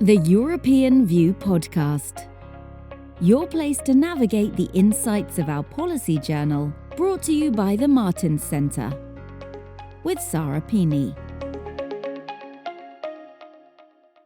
The European View Podcast. Your place to navigate the insights of our policy journal, brought to you by the Martens Centre. With Sara Pini.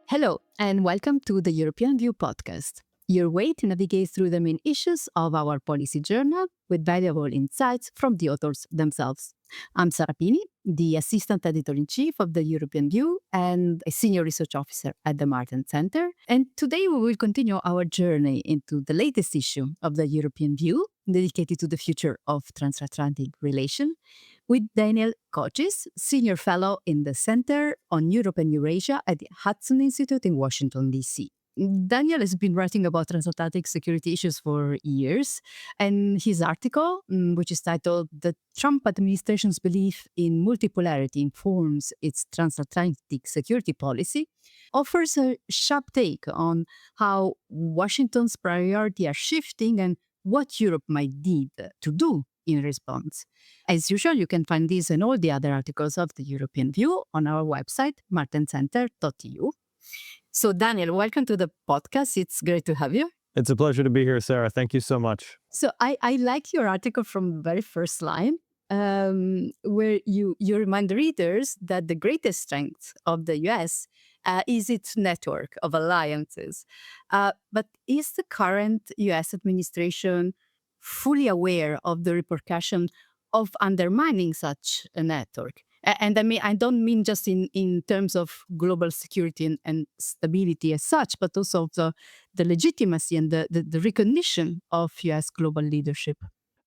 Hello, and welcome to the European View Podcast, your way to navigate through the main issues of our policy journal with valuable insights from the authors themselves. I'm Sara Pini, the Assistant Editor-in-Chief of the European View and a Senior Research Officer at the Martens Centre. And today we will continue our journey into the latest issue of the European View, dedicated to the future of transatlantic relation, with Daniel Kochis, Senior Fellow in the Center on Europe and Eurasia at the Hudson Institute in Washington, D.C. Daniel has been writing about transatlantic security issues for years, and his article, which is titled "The Trump Administration's Belief in Multipolarity Informs Its Transatlantic Security Policy," offers a sharp take on how Washington's priorities are shifting and what Europe might need to do in response. As usual, you can find these and all the other articles of the European View on our website, martencenter.eu. So, Daniel, welcome to the podcast. It's great to have you. It's a pleasure to be here, Sarah. Thank you so much. So I like your article from the very first line, where you remind the readers that the greatest strength of the US is its network of alliances. But is the current US administration fully aware of the repercussion of undermining such a network? And I don't mean just in terms of global security and stability as such, but also of the legitimacy and the recognition of U.S. global leadership.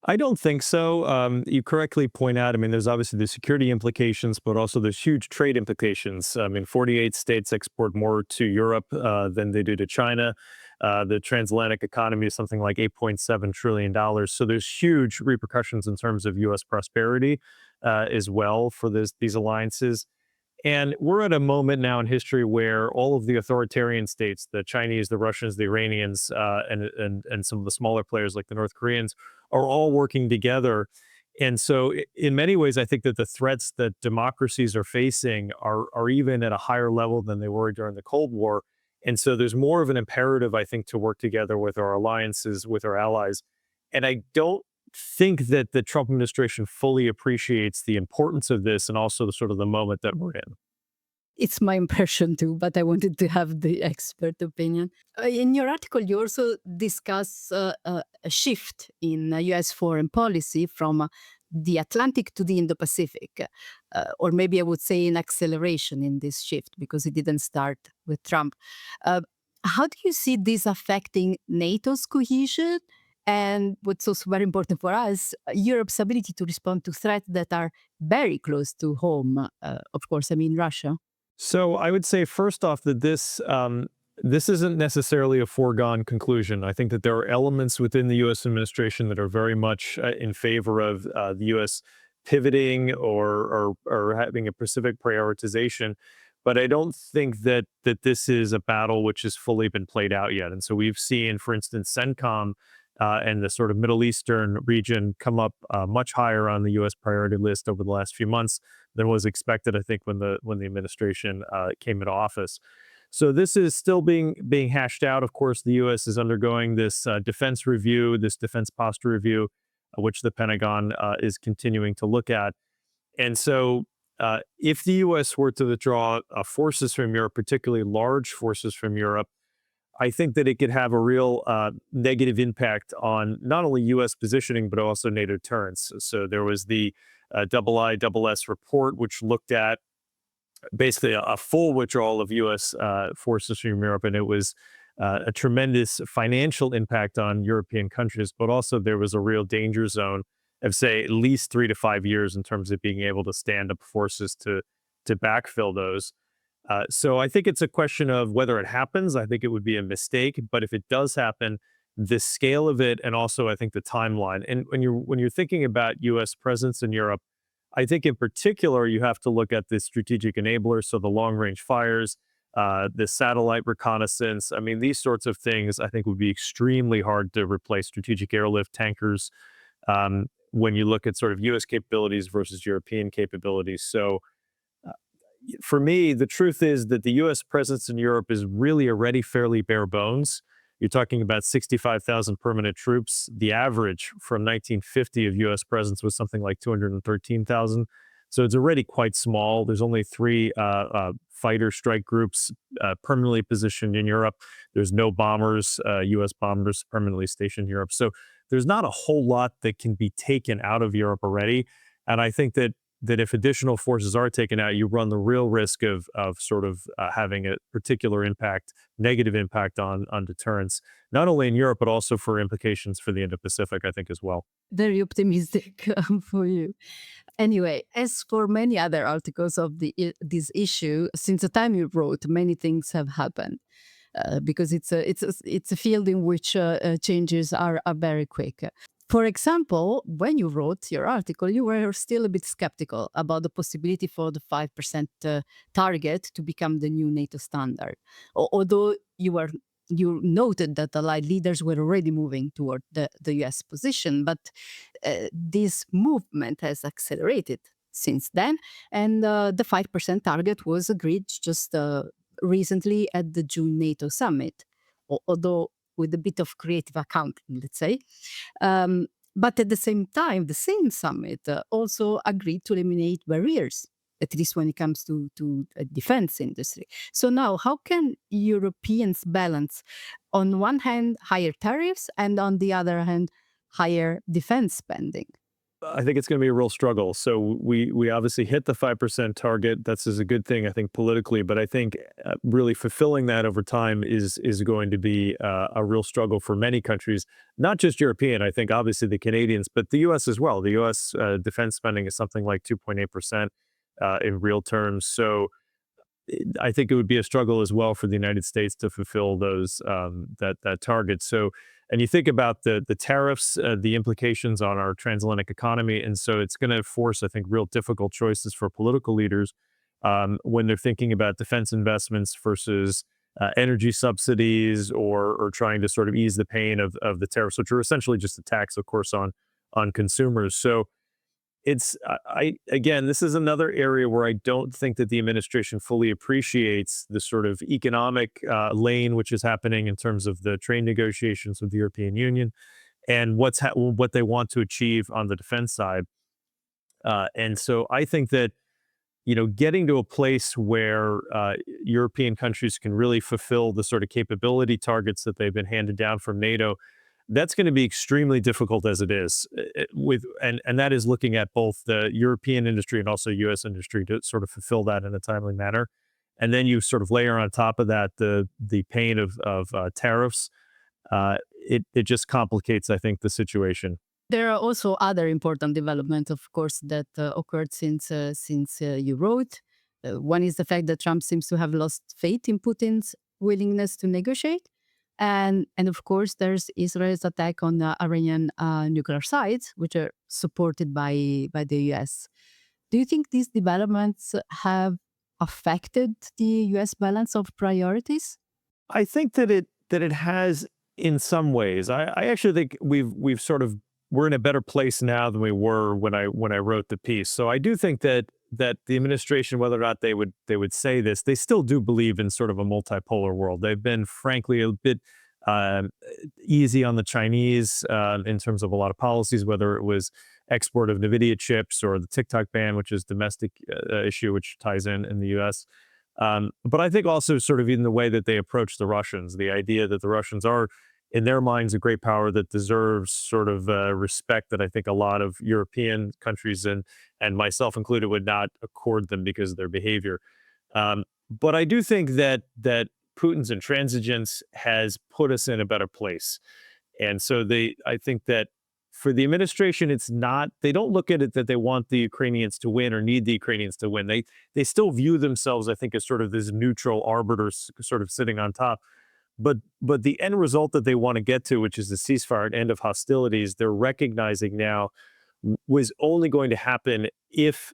I don't think so. You correctly point out, there's obviously the security implications, but also there's huge trade implications. 48 states export more to Europe than they do to China. The transatlantic economy is something like $8.7 trillion. So there's huge repercussions in terms of U.S. prosperity as well for these alliances. And we're at a moment now in history where all of the authoritarian states, the Chinese, the Russians, the Iranians, and some of the smaller players like the North Koreans, are all working together. And so in many ways, I think that the threats that democracies are facing are even at a higher level than they were during the Cold War. And so there's more of an imperative, I think, to work together with our alliances, with our allies. And I don't think that the Trump administration fully appreciates the importance of this and also the moment that we're in. It's my impression too, but I wanted to have the expert opinion. In your article, you also discuss a shift in U.S. foreign policy from the Atlantic to the Indo-Pacific, or maybe I would say an acceleration in this shift because it didn't start with Trump. How do you see this affecting NATO's cohesion? And what's also very important for us, Europe's ability to respond to threats that are very close to home, of course, Russia. So I would say, first off, that this isn't necessarily a foregone conclusion. I think that there are elements within the U.S. administration that are very much in favor of the U.S. pivoting or having a specific prioritization. But I don't think that this is a battle which has fully been played out yet. And so we've seen, for instance, CENTCOM and the sort of Middle Eastern region come up much higher on the U.S. priority list over the last few months than was expected, I think, when the administration came into office. So this is still being hashed out. Of course, the U.S. is undergoing this defense review, this defense posture review, which the Pentagon is continuing to look at. And so if the U.S. were to withdraw forces from Europe, particularly large forces from Europe, I think that it could have a real negative impact on not only U.S. positioning, but also NATO deterrence. So there was the IISS report, which looked at basically a full withdrawal of U.S. forces from Europe, and it was a tremendous financial impact on European countries, but also there was a real danger zone of, say, at least 3 to 5 years in terms of being able to stand up forces to backfill those. So I think it's a question of whether it happens. I think it would be a mistake, but if it does happen, the scale of it and also I think the timeline. And when you're thinking about U.S. presence in Europe, I think in particular you have to look at the strategic enablers, so the long-range fires, the satellite reconnaissance. These sorts of things I think would be extremely hard to replace strategic airlift tankers when you look at sort of U.S. capabilities versus European capabilities. So for me, the truth is that the U.S. presence in Europe is really already fairly bare bones. You're talking about 65,000 permanent troops. The average from 1950 of U.S. presence was something like 213,000. So it's already quite small. There's only three fighter strike groups permanently positioned in Europe. There's no bombers, U.S. bombers permanently stationed in Europe. So there's not a whole lot that can be taken out of Europe already. And I think that if additional forces are taken out, you run the real risk of sort of having a particular impact, negative impact on deterrence, not only in Europe, but also for implications for the Indo-Pacific, I think, as well. Very optimistic for you. Anyway, as for many other articles of this issue, since the time you wrote, many things have happened. Because it's a field in which changes are very quick. For example, when you wrote your article, you were still a bit skeptical about the possibility for the 5% target to become the new NATO standard. Although you noted that allied leaders were already moving toward the US position, but this movement has accelerated since then, and the 5% target was agreed just recently at the June NATO summit, although with a bit of creative accounting, let's say. But at the same time, the same summit also agreed to eliminate barriers, at least when it comes to defense industry. So now, how can Europeans balance, on one hand, higher tariffs, and on the other hand, higher defense spending? I think it's going to be a real struggle. So we obviously hit the 5% target. That's is a good thing, I think, politically. But I think really fulfilling that over time is going to be a real struggle for many countries, not just European. I think obviously the Canadians, but the U.S. as well. The U.S. Defense spending is something like 2.8% in real terms. So I think it would be a struggle as well for the United States to fulfill those that target. So, and you think about the tariffs, the implications on our transatlantic economy, and so it's going to force, I think, real difficult choices for political leaders when they're thinking about defense investments versus energy subsidies or trying to sort of ease the pain of the tariffs, which are essentially just a tax, of course, on consumers. So it's again, this is another area where I don't think that the administration fully appreciates the sort of economic lane which is happening in terms of the trade negotiations with the European Union and what they want to achieve on the defense side. And so I think that getting to a place where European countries can really fulfill the sort of capability targets that they've been handed down from NATO, that's going to be extremely difficult as it is and that is looking at both the European industry and also U.S. industry to sort of fulfill that in a timely manner. And then you sort of layer on top of that the pain of tariffs. It just complicates, I think, the situation. There are also other important developments, of course, that occurred since you wrote. One is the fact that Trump seems to have lost faith in Putin's willingness to negotiate. And of course, there's Israel's attack on the Iranian nuclear sites, which are supported by the US. Do you think these developments have affected the US balance of priorities? I think that it has in some ways. I actually think we've sort of we're in a better place now than we were when I wrote the piece. So I do think that the administration, whether or not they would say this, they still do believe in sort of a multipolar world. They've been, frankly, a bit easy on the Chinese in terms of a lot of policies, whether it was export of NVIDIA chips or the TikTok ban, which is domestic issue, which ties in the U.S. But I think also sort of in the way that they approach the Russians, the idea that the Russians are, in their minds, a great power that deserves sort of respect that I think a lot of European countries and myself included would not accord them because of their behavior. But I do think that Putin's intransigence has put us in a better place. And so I think that for the administration, it's not, they don't look at it that they want the Ukrainians to win or need the Ukrainians to win. They still view themselves, I think, as sort of this neutral arbiter sort of sitting on top. But the end result that they want to get to, which is the ceasefire and end of hostilities, they're recognizing now was only going to happen if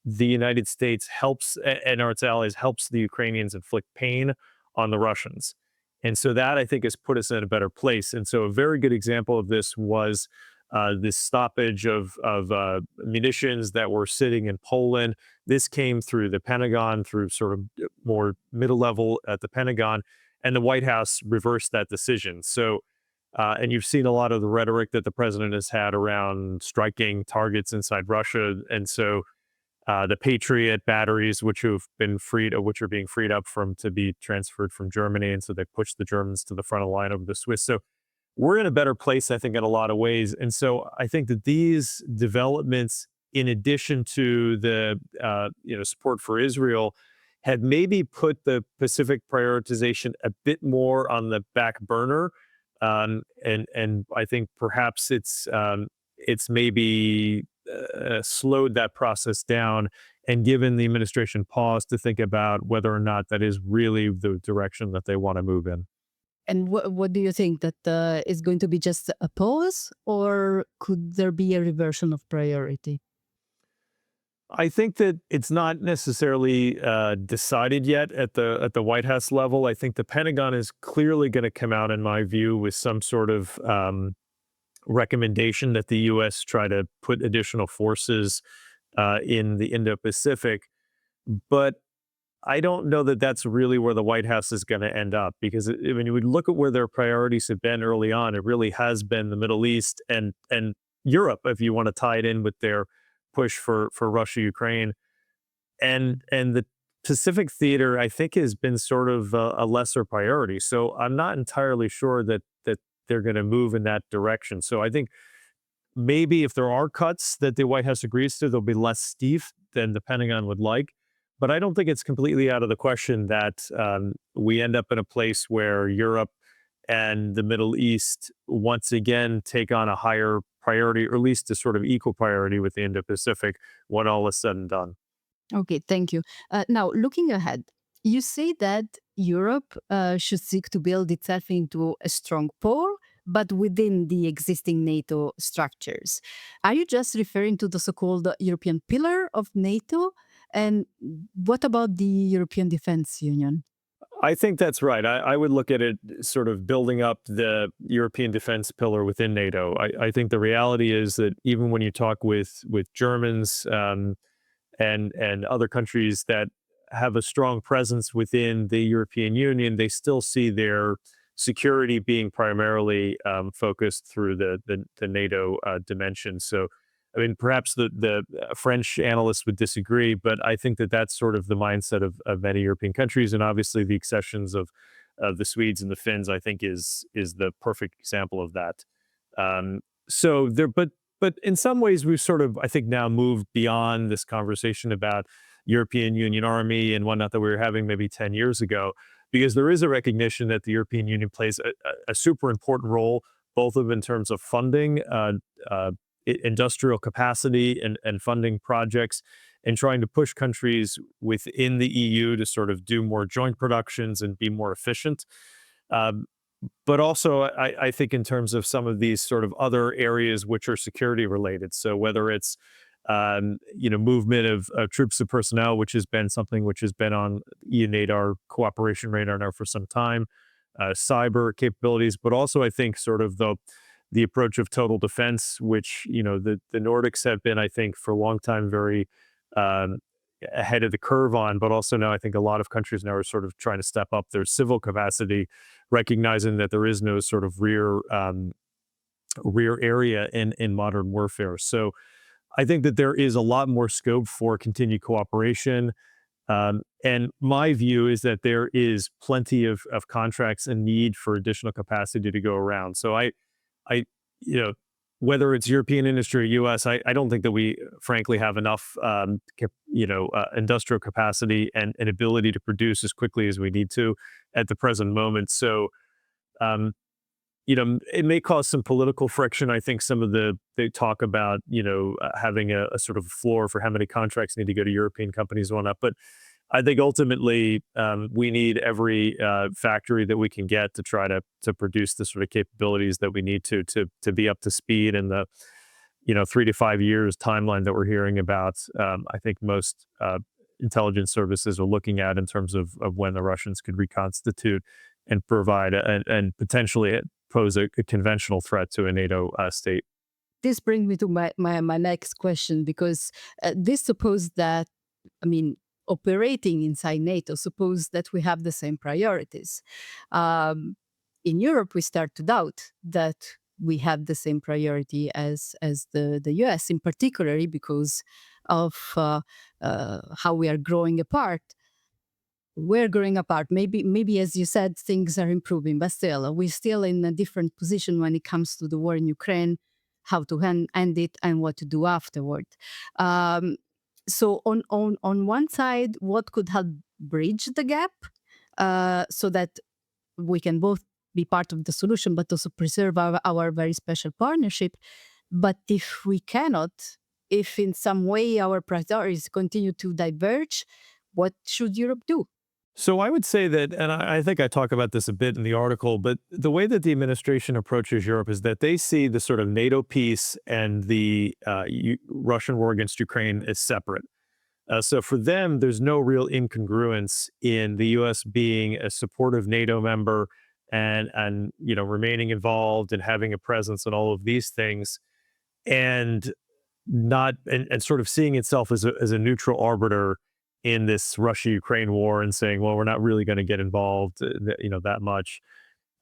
the United States helps and its allies helps the Ukrainians inflict pain on the Russians. And so that, I think, has put us in a better place. And so a very good example of this was this stoppage of munitions that were sitting in Poland. This came through the Pentagon, through sort of more middle level at the Pentagon, and the White House reversed that decision. So, and you've seen a lot of the rhetoric that the president has had around striking targets inside Russia, and so the Patriot batteries, which have been freed, which are being freed up from to be transferred from Germany, and so they pushed the Germans to the front of the line over the Swiss. So we're in a better place, I think, in a lot of ways. And so I think that these developments, in addition to the support for Israel, had maybe put the Pacific prioritization a bit more on the back burner, and I think perhaps it's maybe slowed that process down and given the administration pause to think about whether or not that is really the direction that they want to move in. And what do you think, that is going to be just a pause, or could there be a reversion of priority? I think that it's not necessarily decided yet at the White House level. I think the Pentagon is clearly going to come out, in my view, with some sort of recommendation that the U.S. try to put additional forces in the Indo-Pacific. But I don't know that that's really where the White House is going to end up, because when you would look at where their priorities have been early on, it really has been the Middle East and Europe, if you want to tie it in with their push for Russia, Ukraine, and the Pacific theater, I think, has been sort of a lesser priority. So I'm not entirely sure that they're going to move in that direction. So I think maybe if there are cuts that the White House agrees to, they'll be less steep than the Pentagon would like. But I don't think it's completely out of the question that we end up in a place where Europe and the Middle East once again take on a higher priority, or at least a sort of equal priority with the Indo-Pacific when all is said and done. Okay, thank you. Now, looking ahead, you say that Europe should seek to build itself into a strong pole, but within the existing NATO structures. Are you just referring to the so-called European pillar of NATO? And what about the European Defense Union? I think that's right. I would look at it sort of building up the European defense pillar within NATO. I think the reality is that even when you talk with Germans and other countries that have a strong presence within the European Union, they still see their security being primarily focused through the NATO dimension. So, I mean, perhaps the French analysts would disagree, but I think that that's sort of the mindset of many European countries, and obviously the accessions of the Swedes and the Finns, I think, is the perfect example of that. So there, but in some ways, we've sort of, I think, now moved beyond this conversation about European Union Army and whatnot that we were having maybe 10 years ago, because there is a recognition that the European Union plays a super important role, both of in terms of funding industrial capacity and funding projects, and trying to push countries within the EU to sort of do more joint productions and be more efficient. But also, I think in terms of some of these sort of other areas which are security related. So whether it's movement of troops and personnel, which has been something which has been on EU NATO cooperation radar now for some time, cyber capabilities, but also I think sort of the approach of total defense, which the Nordics have been, I think, for a long time very ahead of the curve on, but also now I think a lot of countries now are sort of trying to step up their civil capacity, recognizing that there is no sort of rear area in modern warfare. So I think that there is a lot more scope for continued cooperation. And my view is that there is plenty of contracts and need for additional capacity to go around. So I whether it's European industry or U.S., I don't think that we, frankly, have enough, industrial capacity and ability to produce as quickly as we need to at the present moment. So, it may cause some political friction. I think some of they talk about, having a sort of floor for how many contracts need to go to European companies and whatnot. But I think ultimately we need every factory that we can get to try to produce the sort of capabilities that we need to be up to speed in the 3 to 5 years timeline that we're hearing about. I think most intelligence services are looking at in terms of when the Russians could reconstitute and provide and potentially pose a conventional threat to a NATO state. this brings me to my next question, because this suppose that, operating inside NATO, suppose that we have the same priorities. Um, in Europe, we start to doubt that we have the same priority as the US, in particularly because of how we are growing apart. We're growing apart. Maybe, as you said, things are improving, but still, we're still in a different position when it comes to the war in Ukraine, how to end it, and what to do afterward. Um, so, on one side, what could help bridge the gap so that we can both be part of the solution, but also preserve our very special partnership. But if we cannot, if in some way our priorities continue to diverge, what should Europe do? So I would say that, and I think I talk about this a bit in the article, but the way that the administration approaches Europe is that they see the sort of NATO peace and the Russian war against Ukraine as separate. So for them, there's no real incongruence in the U.S. being a supportive NATO member and remaining involved and having a presence in all of these things, and not and sort of seeing itself as a neutral arbiter in this Russia-Ukraine war and saying, well, we're not really going to get involved, that much.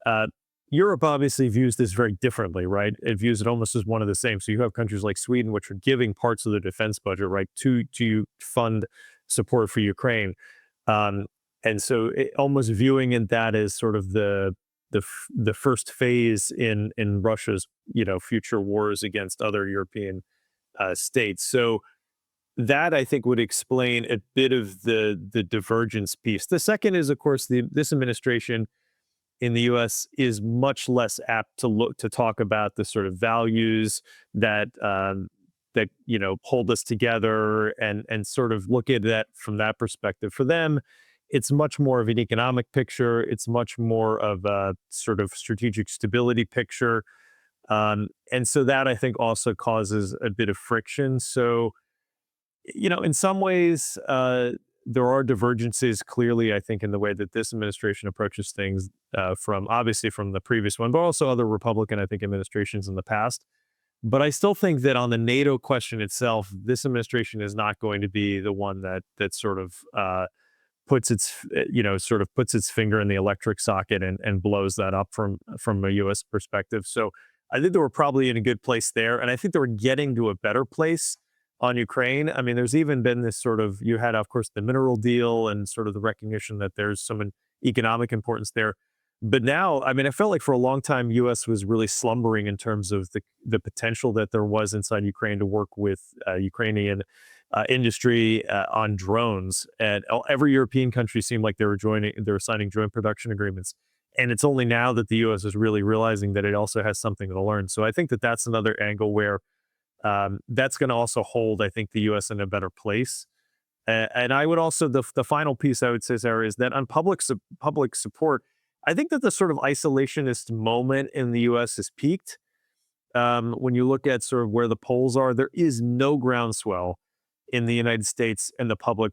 Uh, Europe obviously views this very differently, right? It views it almost as one of the same. So you have countries like Sweden, which are giving parts of their defense budget, right, to fund support for Ukraine, and so almost viewing it that as sort of the first phase in Russia's future wars against other European states. So that I think would explain a bit of the divergence piece. The second is, of course, this administration in the U.S. is much less apt to talk about the sort of values that hold us together and sort of look at that from that perspective. For them, it's much more of an economic picture. It's much more of a sort of strategic stability picture, and so that I think also causes a bit of friction. So, in some ways, there are divergences clearly, I think, in the way that this administration approaches things from the previous one, but also other Republican, I think, administrations in the past. But I still think that on the NATO question itself, this administration is not going to be the one that sort of puts its finger in the electric socket and blows that up from a U.S. perspective. So I think that we're probably in a good place there, and I think that we're getting to a better place on Ukraine. I mean, there's even been this sort of, you had, of course, the mineral deal and sort of the recognition that there's some economic importance there. But now, I mean, I felt like for a long time, U.S. was really slumbering in terms of the potential that there was inside Ukraine to work with Ukrainian industry on drones. And every European country seemed like they were signing joint production agreements. And it's only now that the U.S. is really realizing that it also has something to learn. So I think that that's another angle where that's going to also hold, I think, the U.S. in a better place. And I would also, the final piece I would say, Sarah, is that on public support, I think that the sort of isolationist moment in the U.S. has peaked. When you look at sort of where the polls are, there is no groundswell in the United States and the public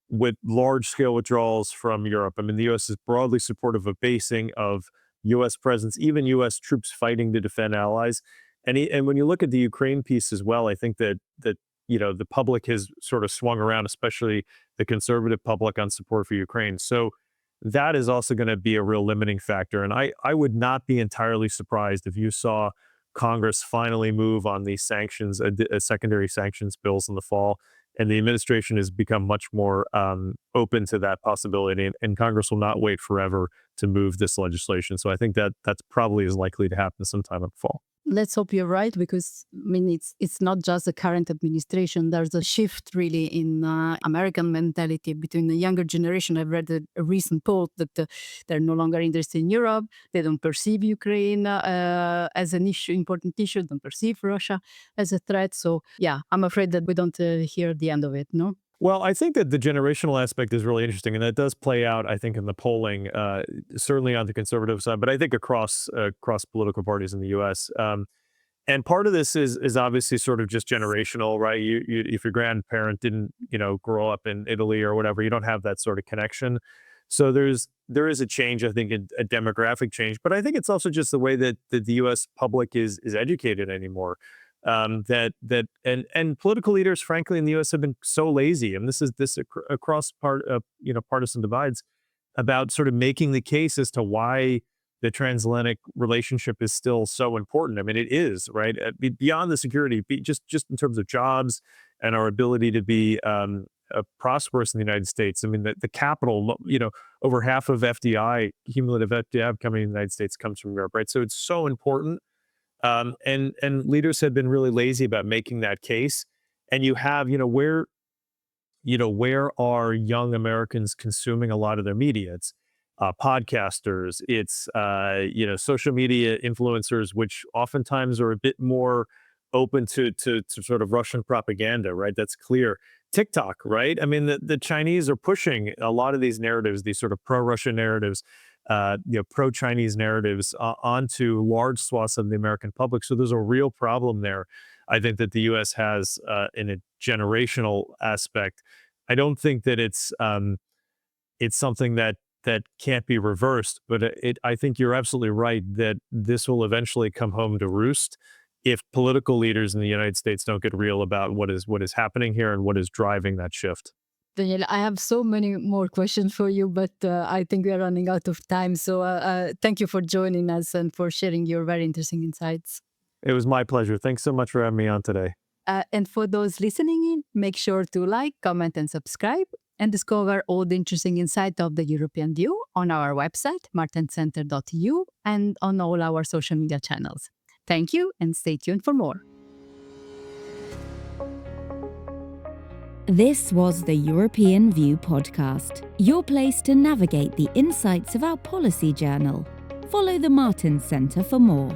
with large-scale withdrawals from Europe. I mean, the U.S. is broadly supportive of basing of U.S. presence, even U.S. troops fighting to defend allies. And when you look at the Ukraine piece as well, I think that the public has sort of swung around, especially the conservative public, on support for Ukraine. So that is also going to be a real limiting factor. And I would not be entirely surprised if you saw Congress finally move on these sanctions, secondary sanctions bills in the fall, and the administration has become much more open to that possibility. And Congress will not wait forever to move this legislation. So I think that's probably is likely to happen sometime in the fall. Let's hope you're right, because it's not just the current administration. There's a shift really in American mentality between the younger generation. I've read a recent poll that they're no longer interested in Europe. They don't perceive Ukraine as an important issue. Don't perceive Russia as a threat. So yeah, I'm afraid that we don't hear the end of it. No. Well, I think that the generational aspect is really interesting, and that does play out, I think, in the polling, certainly on the conservative side, but I think across political parties in the U.S. And part of this is obviously sort of just generational, right? If your grandparent didn't, grow up in Italy or whatever, you don't have that sort of connection. So there is a change, I think, a demographic change, but I think it's also just the way that the U.S. public is educated anymore. And political leaders, frankly, in the U.S. have been so lazy, and this across partisan divides about sort of making the case as to why the transatlantic relationship is still so important. I mean, it is, right? Beyond the security, just in terms of jobs and our ability to be prosperous in the United States. I mean, the capital, over half of FDI, cumulative FDI coming in the United States comes from Europe, right? So it's so important. And leaders have been really lazy about making that case. And you have, where are young Americans consuming a lot of their media? It's podcasters, it's social media influencers, which oftentimes are a bit more open to sort of Russian propaganda, right? That's clear. TikTok, right? I mean, the Chinese are pushing a lot of these narratives, these sort of pro-Russian narratives, pro-Chinese narratives onto large swaths of the American public. So there's a real problem there. I think that the U.S. has in a generational aspect. I don't think that it's something that can't be reversed, but I think you're absolutely right that this will eventually come home to roost if political leaders in the United States don't get real about what is happening here and what is driving that shift. Daniel, I have so many more questions for you, but I think we are running out of time. So thank you for joining us and for sharing your very interesting insights. It was my pleasure. Thanks so much for having me on today. And for those listening in, make sure to like, comment, and subscribe, and discover all the interesting insight of the European View on our website, martenscenter.eu, and on all our social media channels. Thank you, and stay tuned for more. This was the European View podcast, your place to navigate the insights of our policy journal. Follow the Martens Centre for more.